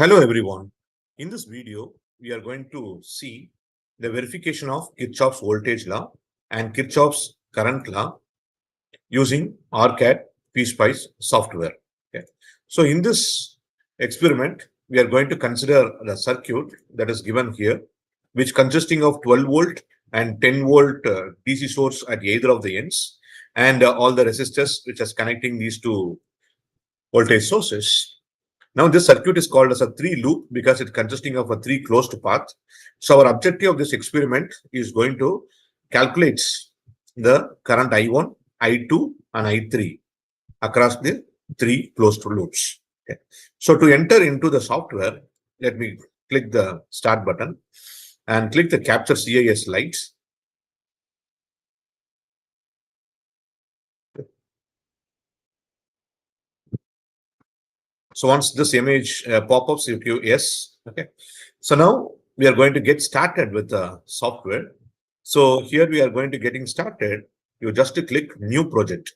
Hello everyone. In this video, we are going to see the verification of Kirchhoff's voltage law and Kirchhoff's current law using RCAD PSPICE software. Okay. So in this experiment, we are going to consider the circuit that is given here, which consisting of 12 volt and 10 volt DC source at either of the ends, and all the resistors which is connecting these two voltage sources. Now this circuit is called as a 3-loop because it's consisting of a 3 closed path. So our objective of this experiment is going to calculate the current I1, I2 and I3 across the 3 closed loops. Okay. So to enter into the software, let me click the start button and click the capture CIS lights. So once this image pop-ups, you give yes. Okay. So now we are going to get started with the software. So here we are going to getting started. You just click new project.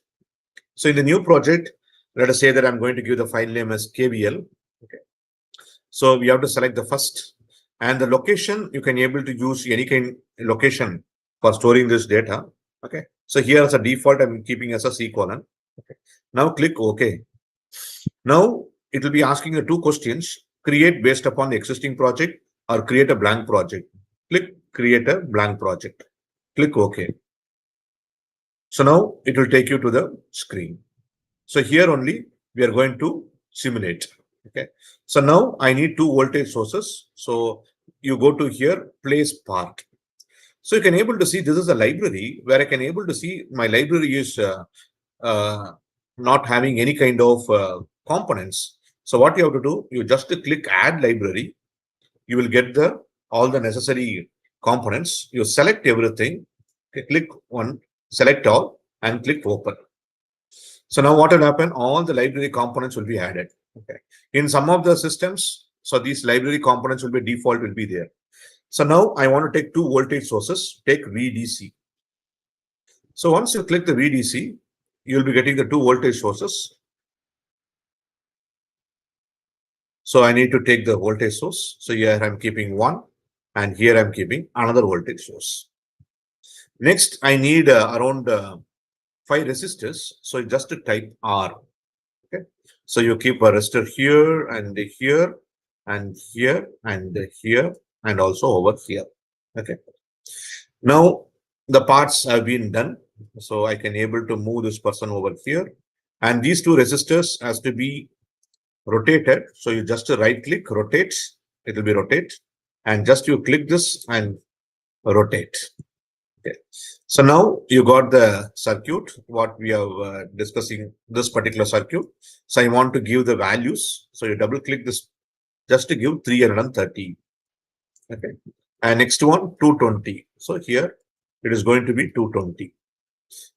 So in the new project, let us say that I'm going to give the file name as KVL. Okay. So we have to select the first and the location. You can able to use any kind of location for storing this data. Okay. So here as a default, I'm keeping as a C colon. Okay. Now click OK. Now it will be asking you two questions: create based upon the existing project or create a blank project. Click create a blank project. Click OK. So now it will take you to the screen. So here only we are going to simulate. Okay. So now I need two voltage sources. So you go to here, place part. So you can able to see this is a library where I can able to see my library is not having any kind of components. So what you have to do, you just click add library. You will get the all the necessary components. You select everything. Okay, click one, select all, and click open. So now what will happen? All the library components will be added. Okay. In some of the systems, so these library components will be default will be there. So now I want to take two voltage sources. Take VDC. So once you click the VDC, you will be getting the two voltage sources. So I need to take the voltage source. So here I'm keeping one, and here I'm keeping another voltage source. Next, I need around 5 resistors. So just to type R. Okay. So you keep a resistor here and here and here and here and also over here. Okay. Now the parts have been done. So I can able to move this person over here. And these two resistors has to be rotated. So you just right click, rotate. It will be rotate. And just you click this and rotate. Okay. So now you got the circuit, what we are discussing this particular circuit. So I want to give the values. So you double click this just to give 330. Okay. And next one, 220. So here it is going to be 220.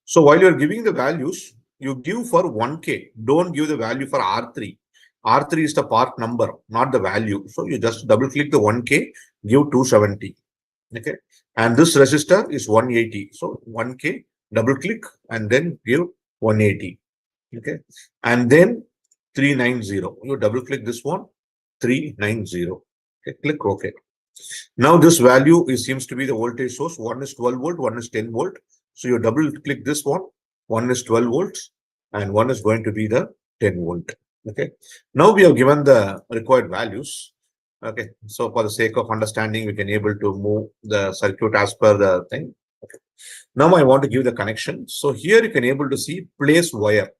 So while you're giving the values, you give for 1K. Don't give the value for R3. R3 is the part number, not the value. So you just double click the 1K, give 270. Okay. And this resistor is 180. So 1K, double click and then give 180. Okay. And then 390. You double click this one, 390. Okay. Click OK. Now this value seems to be the voltage source. One is 12 volt, one is 10 volt. So you double click this one. One is 12 volts and one is going to be the 10 volt. Okay. Now we have given the required values. Okay. So for the sake of understanding, we can able to move the circuit as per the thing. Okay. Now I want to give the connection. So here you can able to see place wire.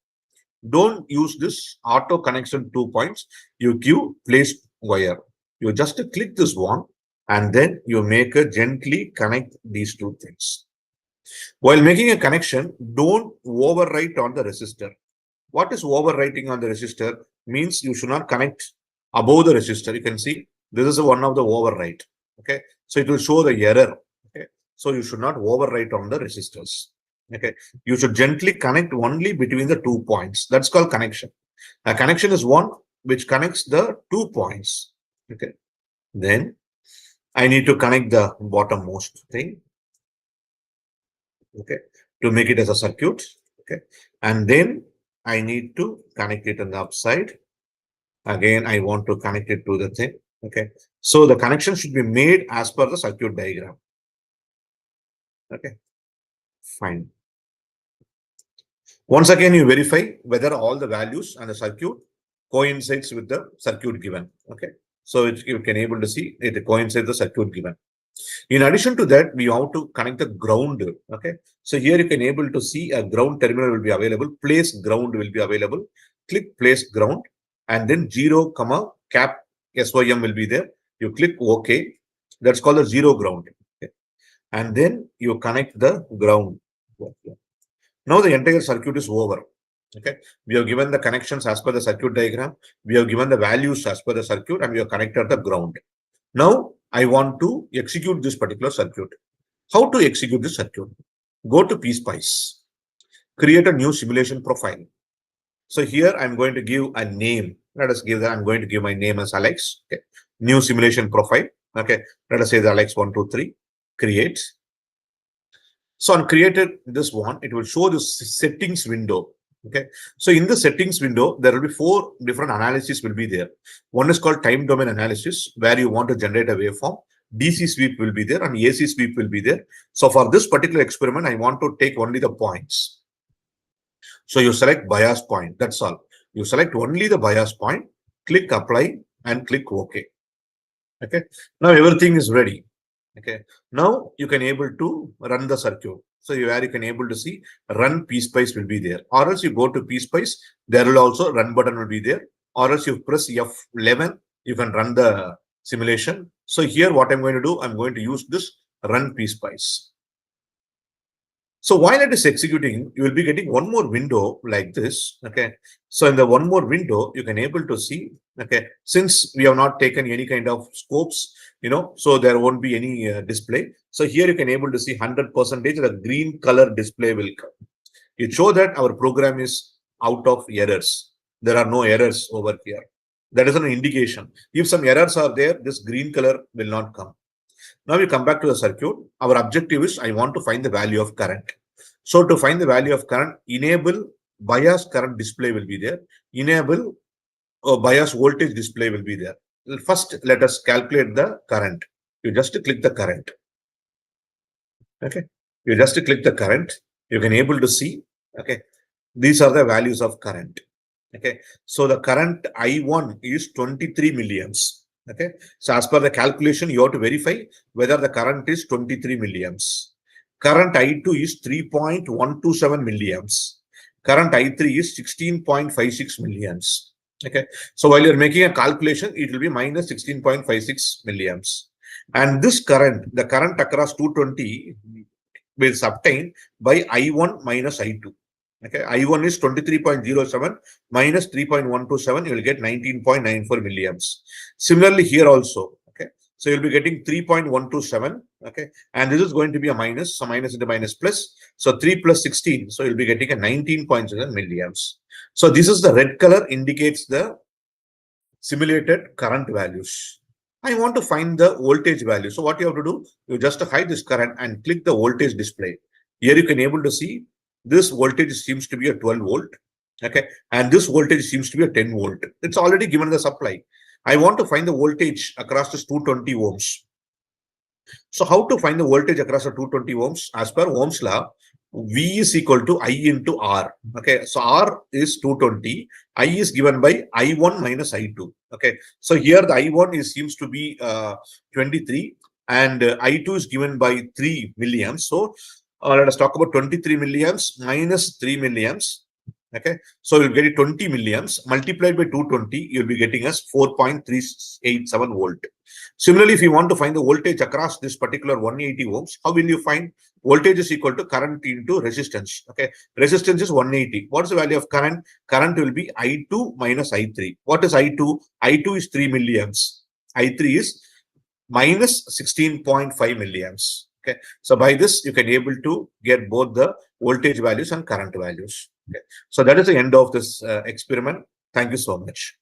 Don't use this auto connection 2 points. You give place wire. You just click this one and then you make a gently connect these two things. While making a connection, don't overwrite on the resistor. What is overwriting on the resistor? Means you should not connect above the resistor. You can see this is one of the overwrite. Okay. So it will show the error. Okay. So you should not overwrite on the resistors. Okay. You should gently connect only between the 2 points. That's called connection. A connection is one which connects the 2 points. Okay. Then I need to connect the bottommost thing. Okay. To make it as a circuit. Okay. And then I need to connect it on the upside. Again, I want to connect it to the thing. Okay. So the connection should be made as per the circuit diagram. Okay. Fine. Once again, you verify whether all the values and the circuit coincides with the circuit given. Okay. So you can able to see it coincides the circuit given. In addition to that, we have to connect the ground. Okay. So here you can able to see a ground terminal will be available. Place ground will be available. Click place ground and then 0, cap SYM will be there. You click OK. That's called the zero ground. Okay. And then you connect the ground. Now the entire circuit is over. Okay. We have given the connections as per the circuit diagram. We have given the values as per the circuit and we have connected the ground. Now I want to execute this particular circuit. How to execute this circuit? Go to PSPICE. Create a new simulation profile. So here I'm going to give a name. Let us give that. I'm going to give my name as Alex. Okay. New simulation profile. Okay. Let us say the Alex 123. Create. So on created this one, it will show the settings window. Okay. So in the settings window, there will be 4 different analyses will be there. One is called time domain analysis, where you want to generate a waveform. DC sweep will be there and AC sweep will be there. So for this particular experiment, I want to take only the points. So you select bias point. That's all. You select only the bias point, click apply and click OK. Okay. Now everything is ready. Okay. Now you can able to run the circuit. So where you can able to see run PSPICE will be there. Or else you go to PSPICE, there will also run button will be there. Or else you press F11, you can run the simulation. So here what I'm going to do, I'm going to use this run PSPICE. So while it is executing, you will be getting one more window like this. Okay. So in the one more window, you can able to see, okay, since we have not taken any kind of scopes, so there won't be any display. So here you can able to see 100% the green color display will come. It shows that our program is out of errors. There are no errors over here. That is an indication. If some errors are there, this green color will not come. Now we come back to the circuit. Our objective is I want to find the value of current. So to find the value of current, enable bias current display will be there. Enable bias voltage display will be there. First, let us calculate the current. You just click the current. Okay. You just click the current. You can able to see. Okay. These are the values of current. Okay. So the current I1 is 23 milliamps. Okay. So as per the calculation, you have to verify whether the current is 23 milliamps. Current I2 is 3.127 milliamps. Current I3 is 16.56 milliamps. Okay. So while you're making a calculation, it will be minus 16.56 milliamps. And this current, the current across 220 is obtained by I1 minus I2. Okay, I1 is 23.07 minus 3.127, you will get 19.94 milliamps. Similarly, here also, okay, so you'll be getting 3.127, okay, and this is going to be a minus, so minus into minus plus, so 3 plus 16, so you'll be getting a 19.7 milliamps. So this is the red color indicates the simulated current values. I want to find the voltage value. So what you have to do, you just hide this current and click the voltage display. Here you can able to see this voltage seems to be a 12 volt. Okay. And this voltage seems to be a 10 volt. It's already given the supply. I want to find the voltage across this 220 ohms. So how to find the voltage across the 220 ohms? As per Ohm's law, V is equal to I into R. Okay. So R is 220. I is given by I1 minus I2. Okay. So here the I1 seems to be 23 and I2 is given by 3 milliamps. So let us talk about 23 milliamps minus 3 milliamps. Okay. So you'll get it 20 milliamps multiplied by 220. You'll be getting us 4.387 volt. Similarly, if you want to find the voltage across this particular 180 ohms, how will you find? Voltage is equal to current into resistance. Okay. Resistance is 180. What is the value of current? Current will be I2 minus I3. What is I2? I2 is 3 milliamps. I3 is minus 16.5 milliamps. Okay. So by this, you can able to get both the voltage values and current values. Okay. So that is the end of this experiment. Thank you so much.